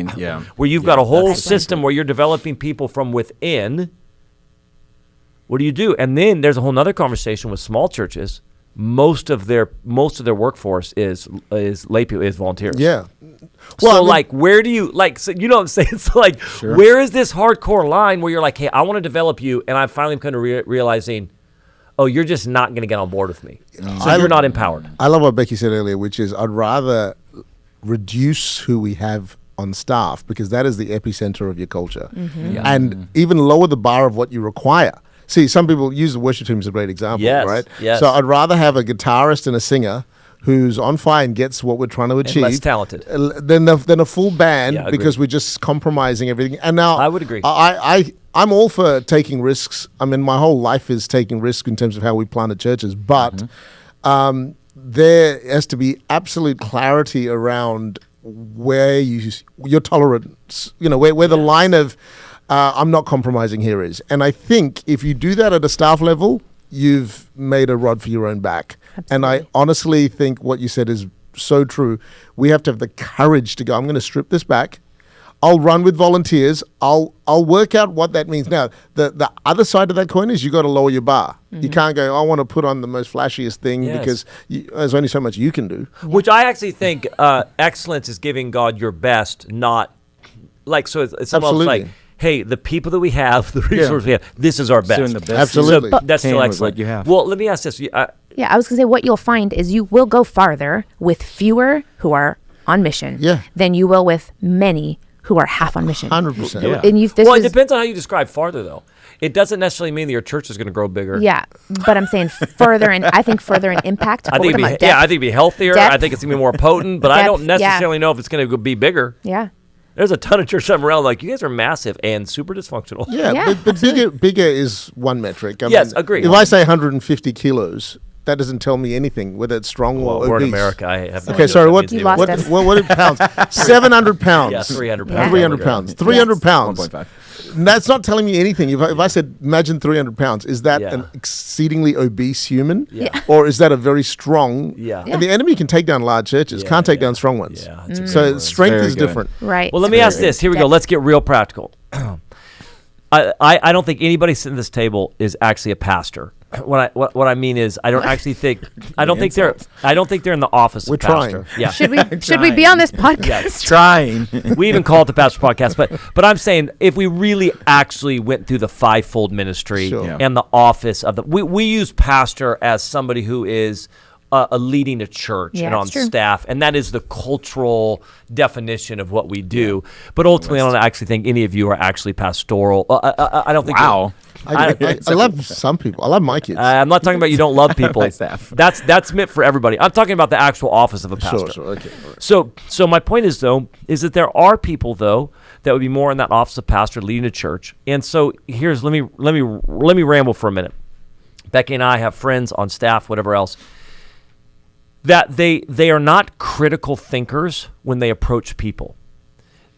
Where you've got a whole system where you're developing people from within. What do you do? And then there's a whole nother conversation with small churches. Most of their workforce is lay people, is volunteers. Yeah. Well, where do you so you know what I'm saying? It's like, where is this hardcore line where you're like, hey, I want to develop you, and I'm finally kind of realizing, oh, you're just not going to get on board with me, so you're not empowered. I love what Becky said earlier, which is I'd rather reduce who we have on staff because that is the epicenter of your culture, and even lower the bar of what you require. See, some people use the worship team as a great example, right? Yes. So I'd rather have a guitarist and a singer who's on fire and gets what we're trying to achieve, And less talented. than a full band Yeah, because we're just compromising everything. And now I would agree. I'm all for taking risks. I mean, my whole life is taking risks in terms of how we planted churches, but there has to be absolute clarity around where your tolerance, where the line of I'm not compromising here is. And I think if you do that at a staff level, you've made a rod for your own back. Absolutely. And I honestly think what you said is so true. We have to have the courage to go, I'm going to strip this back. I'll run with volunteers. I'll work out what that means. Now, the other side of that coin is you got to lower your bar. You can't go, I want to put on the most flashiest thing because there's only so much you can do. Which I actually think excellence is giving God your best, not like, so it's almost like, hey, the people that we have, the resources we have, this is our best. Doing the best. Absolutely. So that's still excellent. What you have. Well, let me ask this. I was going to say what you'll find is you will go farther with fewer who are on mission than you will with many who are half on mission. 100%. Yeah. And it depends on how you describe farther, though. It doesn't necessarily mean that your church is going to grow bigger. Yeah, but I'm saying further, and I think further in impact. I think it'd be healthier. Depth. I think it's going to be more potent, but I don't necessarily know if it's going to be bigger. Yeah. There's a ton of churches around like, you guys are massive and super dysfunctional. Yeah, but bigger is one metric. I mean, agreed. If I say 150 kilos, that doesn't tell me anything, whether it's strong or obese. We're in America. I have no Okay, idea sorry, what that what means. are pounds? 700 pounds. Yeah, 300 Yeah. pounds. 300 pounds. 300 pounds. 1.5. That's not telling me anything. If I said, imagine 300 pounds, is that an exceedingly obese human? Yeah. Or is that a very strong? Yeah. And the enemy can take down large churches, can't take down strong ones. Yeah, that's a So good strength Very is good. different. Right. Well, let me ask this. Here we go. Let's get real practical. I don't think anybody sitting at this table is actually a pastor. What I mean is I don't think they're in the office We're of pastor. trying. Yeah. Should we be on this podcast? Trying. We even call it the Pastor Podcast, but I'm saying if we really actually went through the fivefold ministry and the office of we use pastor as somebody who is leading a church and on staff, and that is the cultural definition of what we do. But ultimately, I don't actually think any of you are actually pastoral. I don't think. Wow. I love some people. I love my kids. I'm not talking about you don't love people. My staff. That's meant for everybody. I'm talking about the actual office of a pastor. Sure. Okay. All right. So my point is that there are people though that would be more in that office of pastor leading a church. And so let me ramble for a minute. Becky and I have friends on staff, whatever else, that they are not critical thinkers when they approach people.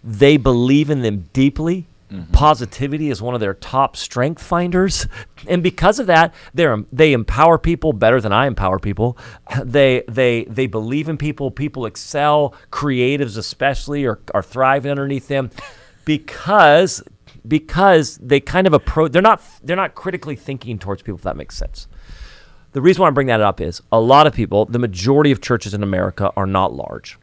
They believe in them deeply. Mm-hmm. Positivity is one of their top strength finders, and because of that, they empower people better than I empower people. They believe in people. People excel, creatives especially, are thriving underneath them, because they kind of approach. They're not critically thinking towards people. If that makes sense. The reason why I bring that up is a lot of people, the majority of churches in America are not large.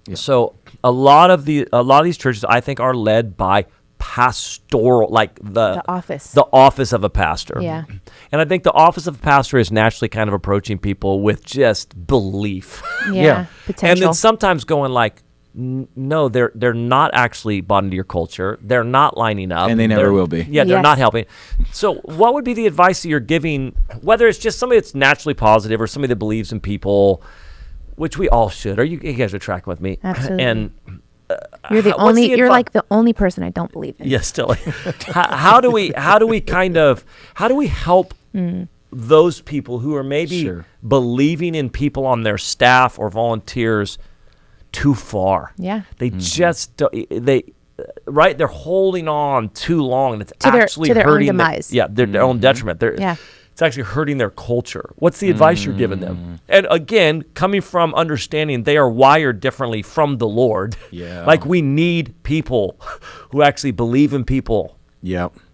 Yeah. So a lot of these churches, I think, are led by pastoral, like the office of a pastor. Yeah. And I think the office of a pastor is naturally kind of approaching people with just belief. Yeah. Potential. And then sometimes going like, no, they're not actually bought into your culture. They're not lining up. And they never will be. Yeah, they're not helping. So what would be the advice that you're giving, whether it's just somebody that's naturally positive or somebody that believes in people, which we all should. You guys are tracking with me. Absolutely. And you're like the only person I don't believe in. Yes, still. How do we help those people who are maybe believing in people on their staff or volunteers too far? Yeah. They just they're holding on too long, and it's to actually their hurting own demise. their own detriment. It's actually hurting their culture. What's the advice you're giving them? And again, coming from understanding they are wired differently from the Lord. Yeah. Like we need people who actually believe in people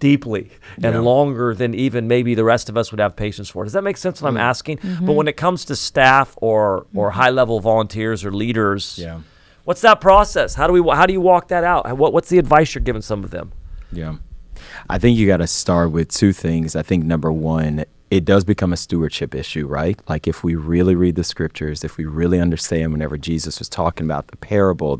deeply and longer than even maybe the rest of us would have patience for. Does that make sense what I'm asking? Mm-hmm. But when it comes to staff or high-level volunteers or leaders, what's that process? How do you walk that out? What's the advice you're giving some of them? Yeah. I think you got to start with two things. I think number one, it does become a stewardship issue, right? Like if we really read the scriptures, if we really understand whenever Jesus was talking about the parable,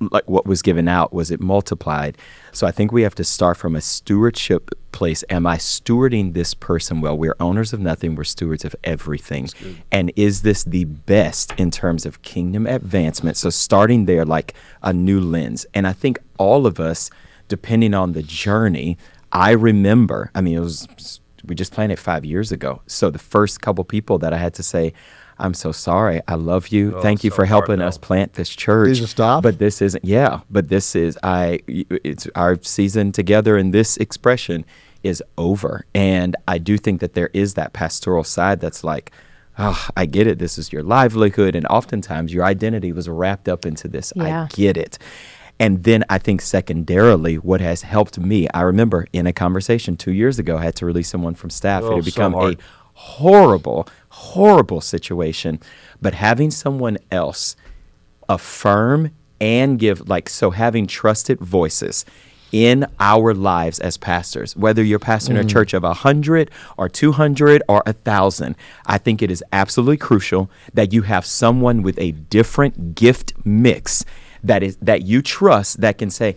like what was given out, was it multiplied? So I think we have to start from a stewardship place. Am I stewarding this person well? We're owners of nothing. We're stewards of everything. And is this the best in terms of kingdom advancement? So starting there, like a new lens. And I think all of us, depending on the journey, I remember, we just planned it 5 years ago. So the first couple people that I had to say, I'm so sorry, I love you. Thank you for helping us plant this church. These are staff? But this isn't, it's our season together, and this expression is over. And I do think that there is that pastoral side that's like, oh, I get it. This is your livelihood. And oftentimes your identity was wrapped up into this. Yeah. I get it. And then I think secondarily, what has helped me, I remember in a conversation 2 years ago, I had to release someone from staff. It had become a horrible, horrible situation. But having someone else affirm and give, having trusted voices in our lives as pastors, whether you're pastoring a church of 100 or 200 or 1,000, I think it is absolutely crucial that you have someone with a different gift mix that you trust, that can say,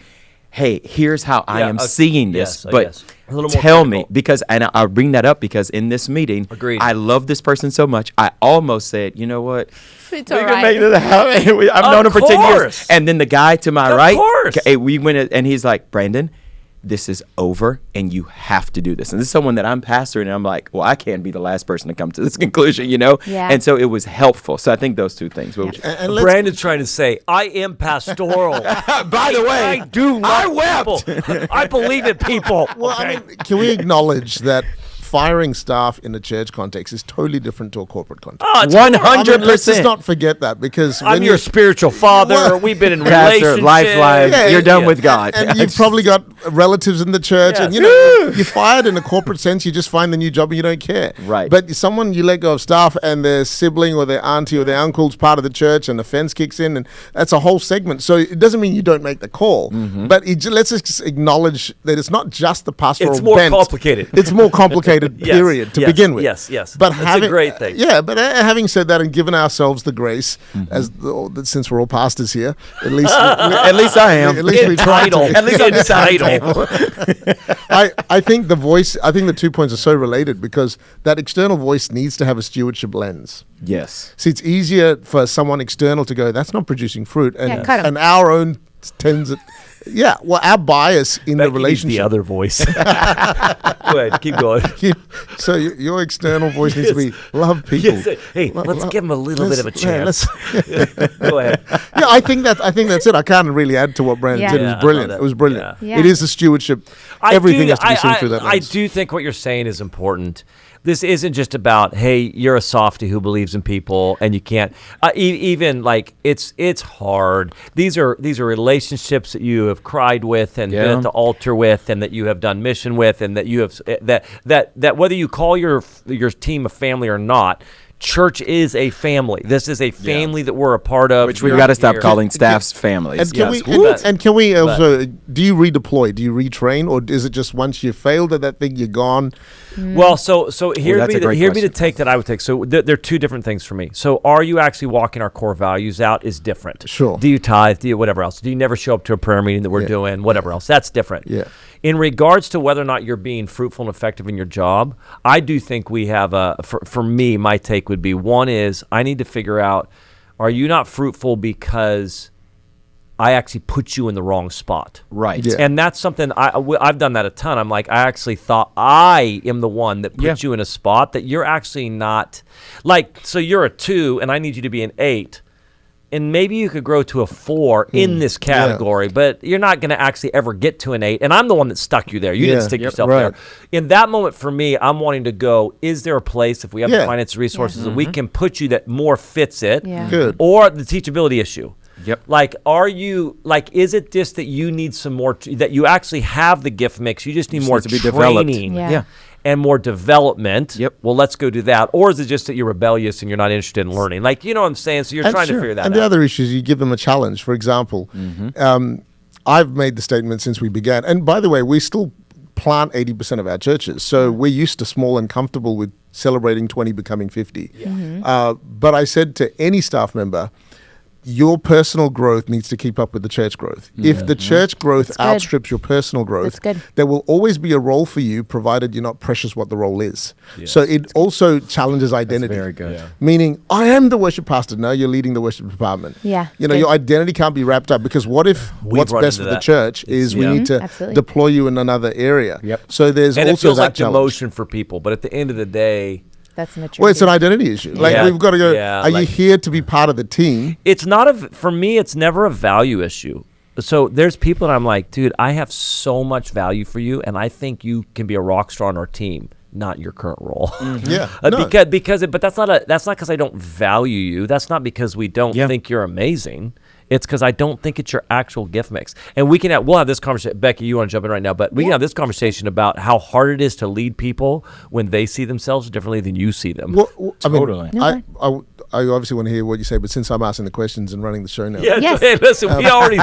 hey, here's how I am seeing this. But tell me, because, and I'll bring that up because in this meeting, I love this person so much. I almost said, you know what? It's we all can right. make this happen. I've known him for 10 years. And then the guy to my right, we went and he's like, Brandon, this is over and you have to do this. And this is someone that I'm pastoring, and I'm like, well, I can't be the last person to come to this conclusion, Yeah. And so it was helpful. So I think those two things. And Brandon's trying to say, I am pastoral. By the way, I wept. I believe in people. Well, can we acknowledge that firing staff in a church context is totally different to a corporate context? 100%. Let's just not forget that, because I'm your spiritual father. We've been in relationships. Life. You're done with God. And you've probably got relatives in the church, and you're fired in a corporate sense. You just find the new job and you don't care. Right. But someone you let go of staff, and their sibling or their auntie or their uncle's part of the church, and the fence kicks in, and that's a whole segment. So it doesn't mean you don't make the call, but let's just acknowledge that it's not just the pastoral It's more bent. complicated. It's more complicated. related, Yes, period, to yes, begin with. yes. But That's a great thing. Yeah, but having said that and given ourselves the grace, since we're all pastors here, at least At least I am. At least we try to. At least I'm title. I think the 2 points are so related because that external voice needs to have a stewardship lens. Yes. See, it's easier for someone external to go, that's not producing fruit. And, cut 'em. and our own tends our bias in the Becky needs relationship. the other voice. Go ahead, keep going. So your external voice needs to be love people. Yes, hey, let's give him a little bit of a chance. let's- Go ahead. Yeah, I think that's it. I can't really add to what Brandon Yeah. did. It Yeah, was I brilliant. love that. It was brilliant. Yeah. It is the stewardship. Everything has to be seen through that I lens. do think what you're saying is important. This isn't just about, hey, you're a softie who believes in people and you can't. Even like it's hard. These are relationships that you have cried with and been at the altar with, and that you have done mission with, and that you have that whether you call your team a family or not. Church is a family. This is a family that we're a part of. Which we've got to stop calling staffs families. And can Yes. and can we also, do you redeploy? Do you retrain? Or is it just once you failed at that thing, you're gone? Well, so here'd that's be a great the question. take that I would take. So there are two different things for me. So are you actually walking our core values out is different. Sure. Do you tithe? Do you whatever else? Do you never show up to a prayer meeting that we're doing? Whatever else. That's different. Yeah. In regards to whether or not you're being fruitful and effective in your job, I do think we have for me, my take would be, one is I need to figure out, are you not fruitful because I actually put you in the wrong spot? Right. Yeah. And that's something I've done that a ton. I'm like, I actually thought I am the one that put you in a spot that you're actually not. Like, so you're a 2 and I need you to be an 8. And maybe you could grow to a 4 in this category, but you're not going to actually ever get to an 8. And I'm the one that stuck you there. You didn't stick yourself right. there. In that moment for me, I'm wanting to go, is there a place, if we have the Yeah. finance resources, that we can put you that more fits it? Yeah. Good. Or the teachability issue. Yep. Like, is it just that you need some more, that you actually have the gift mix, you just need more needs to be developed. training Yeah. and more development? Yep. Well, let's go do that. Or is it just that you're rebellious and you're not interested in learning? Like, you know what I'm saying? So you're trying to figure that And out. the other issue is you give them a challenge. For example, I've made the statement since we began. And by the way, we still plant 80% of our churches. So we're used to small and comfortable with celebrating 20 becoming 50. But I said to any staff member, your personal growth needs to keep up with the church growth. If the church growth That's good. outstrips your personal growth, That's good. there will always be a role for you, provided you're not precious what the role is. So it also challenges identity. Very good. Yeah. Meaning, I am the worship pastor. No, you're leading the worship department. Yeah, You know, good. your identity can't be wrapped up, because what if what's run best into for the that. church is we need to Absolutely. deploy you in another area. Yep. So there's And it also feels that like challenge. demotion for people. But at the end of the day, That's maturity. Well, it's an identity issue. Like, Yeah. we've got to go, Yeah, are you like- here to be part of the team? it's not for me, it's never a value issue. So there's people that I'm like, dude, I have so much value for you, and I think you can be a rock star on our team, not your current role. Yeah. No. But that's not because I don't value you. That's not because we don't think you're amazing. It's because I don't think it's your actual gift mix. And we'll have this conversation. Becky, you want to jump in right now, but we can have this conversation about how hard it is to lead people when they see themselves differently than you see them. Well, I mean, Totally. I obviously want to hear what you say, but since I'm asking the questions and running the show now. Yeah, Yes. hey, listen, we already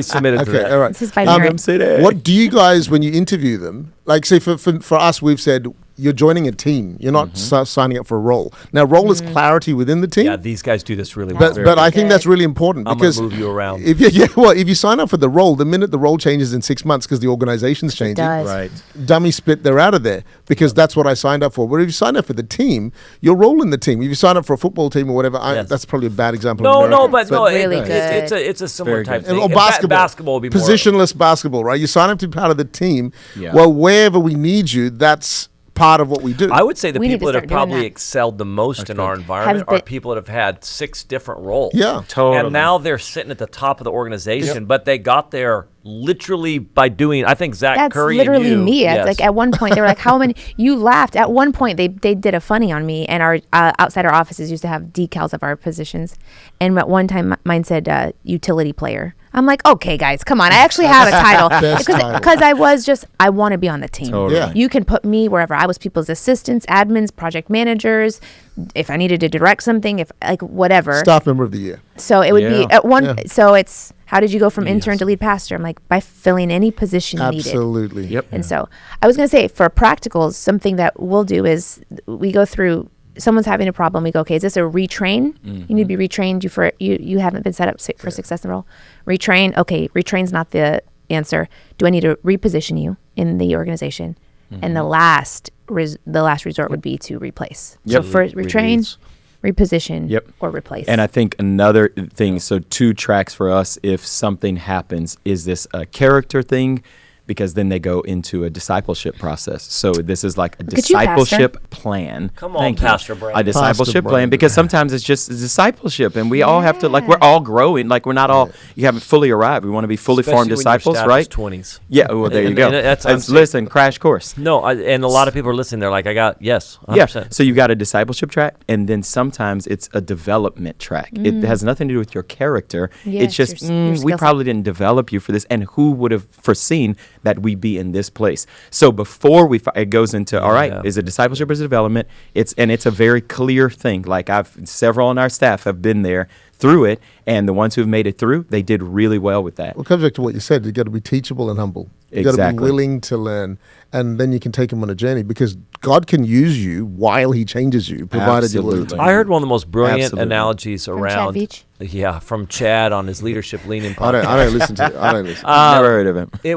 submitted to Okay, that. all right. This is by merit. Say that. What do you guys, when you interview them, like, say for us, we've said you're joining a team. You're not signing up for a role. Now, role is clarity within the team. Yeah, these guys do this really well. But I think that's really important, I'm because gonna move you around. If you sign up for the role, the minute the role changes in 6 months because the organization's changing, does. Right. dummy spit, they're out of there, because that's what I signed up for. But if you sign up for the team, your role in the team. If you sign up for a football team or whatever, Yes. that's probably a bad example. No, of no, America, but no, really it's a similar very type good. thing. or And basketball would be more. positionless basketball, right? You sign up to be part of the team. Yeah. Well, wherever we need you, that's part of what we do. I would say the We need people to that have start doing probably that. excelled the most in our environment Have are been- people that have had 6 different roles. Yeah. Totally. And now they're sitting at the top of the organization, but they got there literally by doing. I think Zach That's Curry literally and you, me. It's yes. like at one point they were like, "How many?" You laughed. At one point they did a funny on me, and our outside our offices used to have decals of our positions, and at one time mine said utility player. I'm like, okay, guys, come on. I actually have a title Best title. because I want to be on the team. Totally. Yeah. You can put me wherever. I was people's assistants, admins, project managers. If I needed to direct something, if like whatever. Staff member of the year. So it would be Yeah. at one. Yeah. So it's how did you go from intern to lead pastor? I'm like, by filling any position needed. Absolutely. Yep. And so I was going to say for practicals, something that we'll do is we go through. Someone's having a problem. We go, okay, is this a retrain? You need to be retrained. You haven't been set up for success in the role. Retrain. Okay, retrain's not the answer. Do I need to reposition you in the organization? And the last resort would be to replace. Yep. So first retrain, reposition, Yep. or replace. And I think another thing, so 2 tracks for us, if something happens, is this a character thing? Because then they go into a discipleship process. So this is like a at you, Pastor. discipleship plan. Come on, Thank you. Pastor Brandon. A discipleship plan, Brandon. because sometimes it's just discipleship, and we all have to, like, we're all growing. Like, we're not all, you haven't fully arrived. We want to be fully Especially formed when your disciples, staff right? is 20s. Yeah, well, there you And- go. and that's- It's- listen, crash course. No, and a lot of people are listening. They're like, I got, yes, 100%. Yeah. So you got a discipleship track, and then sometimes it's a development track. It has nothing to do with your character. Yes, it's just your we skill set. probably didn't develop you for this, and who would have foreseen that we'd be in this place? So before it goes into all right, Yeah. is it discipleship or is it development? It's a very clear thing. Like several on our staff have been there through it, and the ones who've made it through, they did really well with that. Well, it comes back to what you said. You've got to be teachable and humble. You've got to be Exactly. willing to learn. And then you can take them on a journey because God can use you while he changes you, provided you're willing to. Absolutely. I heard one of the most brilliant Absolutely. analogies Chad around. Veach? Yeah, from Chad on his Leadership Leaning I podcast. don't listen to it. I don't listen. Never heard of him. It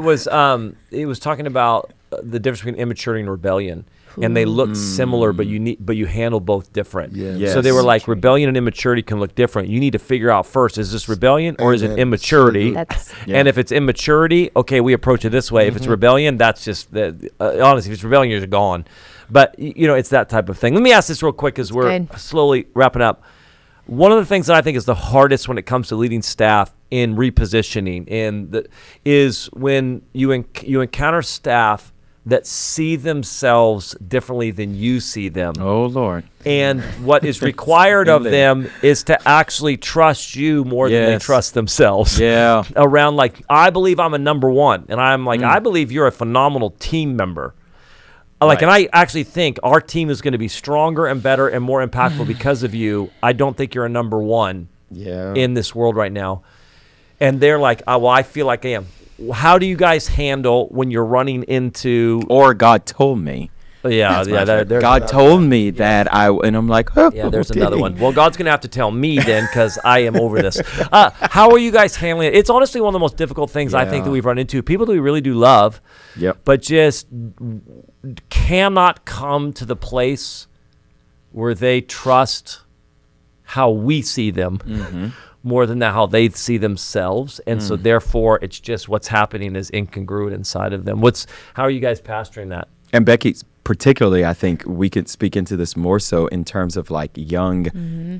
was talking about the difference between immaturity and rebellion, and they look similar, but you handle both different. Yes. So they were Yes. like, rebellion and immaturity can look different. You need to figure out first, is this rebellion or is it Amen. immaturity? That's And if it's immaturity, okay, we approach it this way. If it's rebellion, that's just honestly, if it's rebellion, you're gone. But it's that type of thing. Let me ask this real quick as we're Good. slowly wrapping up. One of the things that I think is the hardest when it comes to leading staff in repositioning is when you encounter staff that see themselves differently than you see them. Oh Lord. And what is required of them is to actually trust you more than they Yes. trust themselves. Yeah. Around like, I believe I'm a number one. And I'm like, I believe you're a phenomenal team member. Like, and I actually think our team is going to be stronger and better and more impactful because of you. I don't think you're a number one Yeah. in this world right now. And they're like, oh, well, I feel like I am. How do you guys handle when you're running into? Or God told me. Yeah, there's God told me that and I'm like, oh, Yeah, there's did another he? one. Well, God's going to have to tell me then because I am over this. How are you guys handling it? It's honestly one of the most difficult things I think Yeah. that we've run into. People that we really do love, Yep. but just cannot come to the place where they trust how we see them more than how they see themselves. And so therefore it's just what's happening is incongruent inside of them. How are you guys pastoring that? And Becky, particularly, I think we could speak into this more so in terms of like young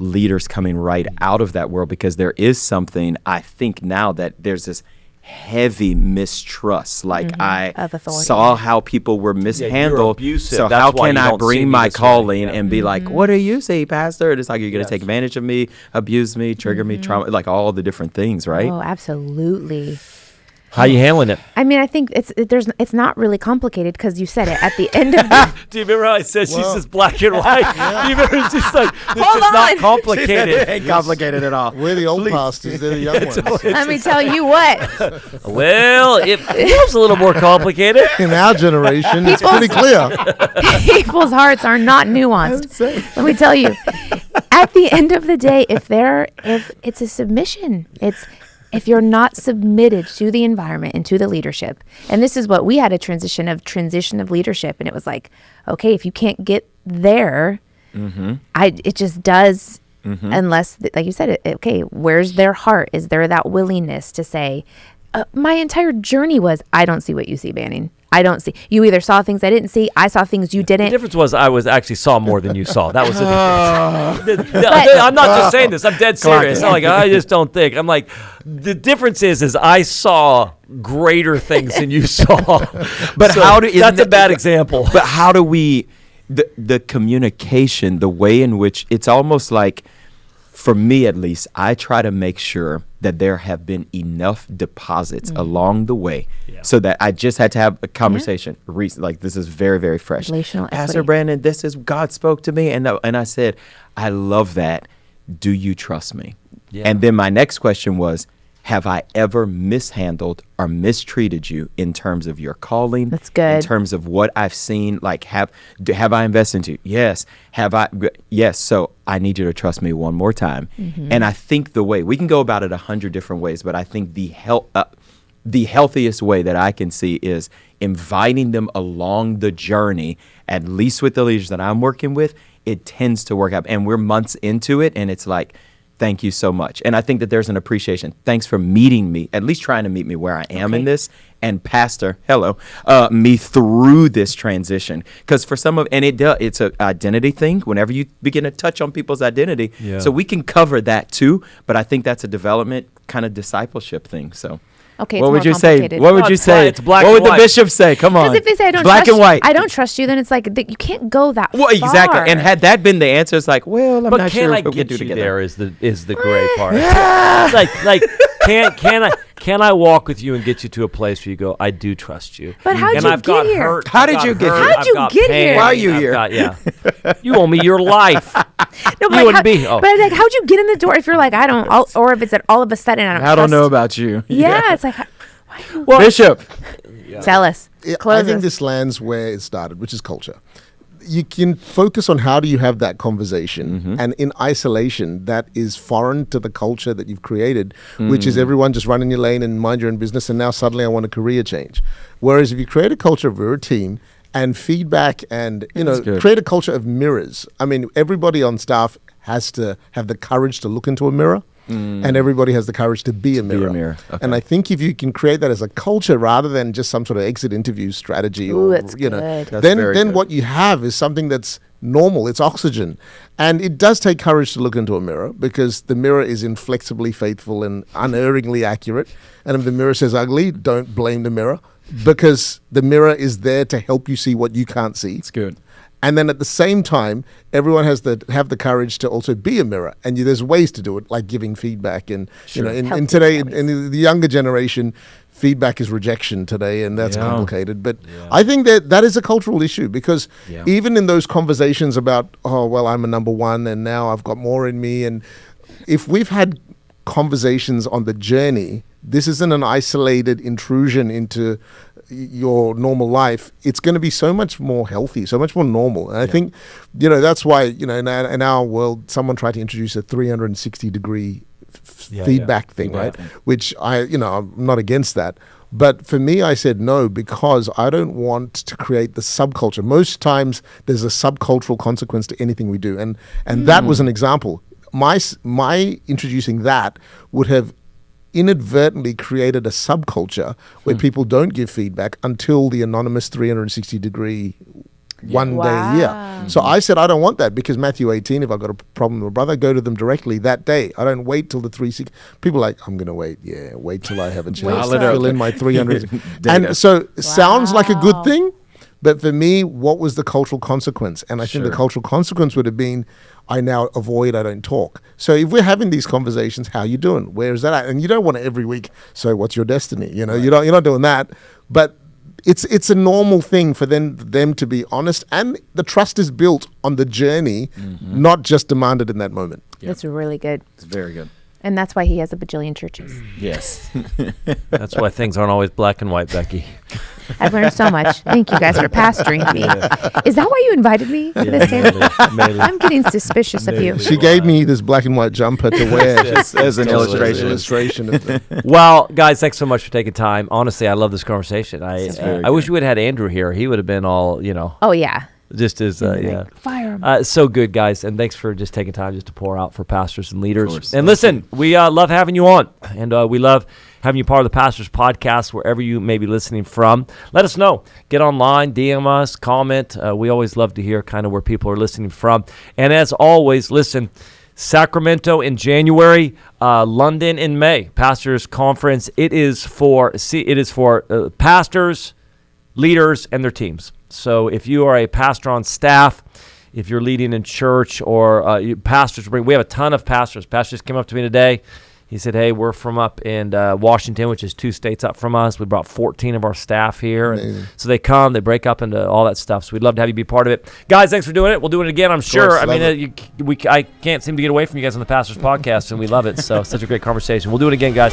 leaders coming right out of that world, because there is something, I think now that there's this heavy mistrust. Like I Of authority. saw how people were mishandled. abusive. So That's how why can you I don't see bring me my this way. calling Yeah. and be like, what do you say, Pastor? And it's like, you're going to Yes. take advantage of me, abuse me, trigger me, trauma, like all the different things, right? Oh, absolutely. How are you handling it? I mean, I think it's not really complicated because you said it at the end of the Do you remember how I said she's Well, just black and white? Do you remember she's like, this Hold is not on. complicated. Ain't complicated at all. We're the old pastors, they're the young ones. let me tell you what. Well, it feels a little more complicated. In our generation, it's pretty clear. People's hearts are not nuanced. Let me tell you. At the end of the day, if it's a submission, if you're not submitted to the environment and to the leadership, and this is what we had a transition of leadership, and it was like, okay, if you can't get there, it just does, unless, like you said, okay, where's their heart? Is there that willingness to say, my entire journey was, I don't see what you see, Banning. I don't see. You either saw things I didn't see. I saw things you The didn't. difference was I actually saw more than you saw. That was the difference. But- I'm not just saying this. I'm dead serious. I'm like, I just don't think. I'm like, the difference is I saw greater things than you saw. But So how do isn't that's a it- bad example. But how do we the communication, the way in which it's almost like for me at least, I try to make sure that there have been enough deposits along the way so that I just had to have a conversation. Like, this is very, very fresh. Relational Pastor equity. Brandon, this is God spoke to me. And I said, I love that. Do you trust me? Yeah. And then my next question was, have I ever mishandled or mistreated you in terms of your calling? That's good. In terms of what I've seen, like have I invested in you? Yes. Have I? Yes. So I need you to trust me one more time. And I think the way we can go about it 100 different ways, but I think the healthiest way that I can see is inviting them along the journey, at least with the leaders that I'm working with. It tends to work out, and we're months into it, and it's like, thank you so much. And I think that there's an appreciation. Thanks for meeting me, at least trying to meet me where I am in this. And Pastor, me through this transition. Because for some of, and it's an identity thing whenever you begin to touch on people's identity. Yeah. So we can cover that too. But I think that's a development kind of discipleship thing. So. Okay, What it's would more you say? complicated. What would No, you it's black- say? it's black What and would the white. bishop say? Come on. Because if they say I don't black trust and white. I don't trust you, then it's like you can't go that Well, far. exactly. And had that been the answer, it's like, well, I'm But not can sure I if we can get do you together. there is the great part. Can I walk with you and get you to a place where you go, I do trust you. But how'd and you I've get got here? hurt. How I've did got you get hurt, here? How'd I've you got get pain, here? Why are you I've here? got- yeah. You owe me your life. No, You wouldn't be. But like, how'd you get in the door if you're like, I don't, or if it's all of a sudden I don't. I don't know trust- about you. Yeah, it's like, Bishop. tell us. I Close think us. this lands where it started, which is culture. You can focus on how do you have that conversation, and in isolation, that is foreign to the culture that you've created, which is everyone just run in your lane and mind your own business, and now suddenly I want a career change. Whereas if you create a culture of we're a team and feedback and, good. create a culture of mirrors. I mean, everybody on staff has to have the courage to look into a mirror. And everybody has the courage to be a mirror. Okay. And I think if you can create that as a culture rather than just some sort of exit interview strategy, Ooh, or that's you know, good. That's then very then good. what you have is something that's normal. It's oxygen, and it does take courage to look into a mirror because the mirror is inflexibly faithful and unerringly accurate. And if the mirror says ugly, don't blame the mirror because the mirror is there to help you see what you can't see. It's good. And then at the same time, everyone has to have the courage to also be a mirror. And there's ways to do it, like giving feedback. And in Healthy today, ways. in the younger generation, feedback is rejection today, and that's Yeah. complicated. But I think that is a cultural issue because Yeah. even in those conversations about, oh well, I'm a number one, and now I've got more in me, and if we've had conversations on the journey, this isn't an isolated intrusion into your normal life. It's going to be so much more healthy, so much more normal. And I think, that's why, in our world, someone tried to introduce a 360-degree feedback thing, right? Which I'm not against that. But for me, I said no because I don't want to create the subculture. Most times there's a subcultural consequence to anything we do. And that was an example. My introducing that would have inadvertently created a subculture where people don't give feedback until the anonymous 360-degree one day a year. So I said I don't want that because Matthew 18, if I've got a problem with a brother, go to them directly that day. I don't wait till the 360. People are like, I'm going to wait. Yeah, wait till I have a chance to fill in my 300. And so it sounds like a good thing, but for me, what was the cultural consequence? And I think the cultural consequence would have been I now avoid, I don't talk. So if we're having these conversations, how you doing? Where is that at? And you don't want to every week, so what's your destiny? You're not doing that. But it's a normal thing for them to be honest, and the trust is built on the journey, not just demanded in that moment. That's really good. It's very good. And that's why he has a bajillion churches. Yes. That's why things aren't always black and white, Becky. I've learned so much. Thank you guys for pastoring me. Is that why you invited me to this table? Maybe. I'm getting suspicious of you. She gave me this black and white jumper to wear Just as an illustration of the Well, guys, thanks so much for taking time. Honestly, I love this conversation. very I wish we had Andrew here. He would have been all, Oh, yeah. just as, yeah. Fire him. So good, guys, and thanks for just taking time just to pour out for pastors and leaders. course. And listen, we love having you on, and we love having you part of the Pastors Podcast wherever you may be listening from. Let us know. Get online, DM us, comment. We always love to hear kind of where people are listening from. And as always, listen, Sacramento in January, London in May, Pastors Conference. It is for pastors, leaders, and their teams. So if you are a pastor on staff, if you're leading in church or pastors, we have a ton of pastors. Pastor just came up to me today. He said, hey, we're from up in Washington, which is 2 states up from us. We brought 14 of our staff here. And so they come, they break up into all that stuff. So we'd love to have you be part of it. Guys, thanks for doing it. We'll do it again, I'm sure. I mean, I can't seem to get away from you guys on the Pastor's Podcast, and we love it. So such a great conversation. We'll do it again, guys.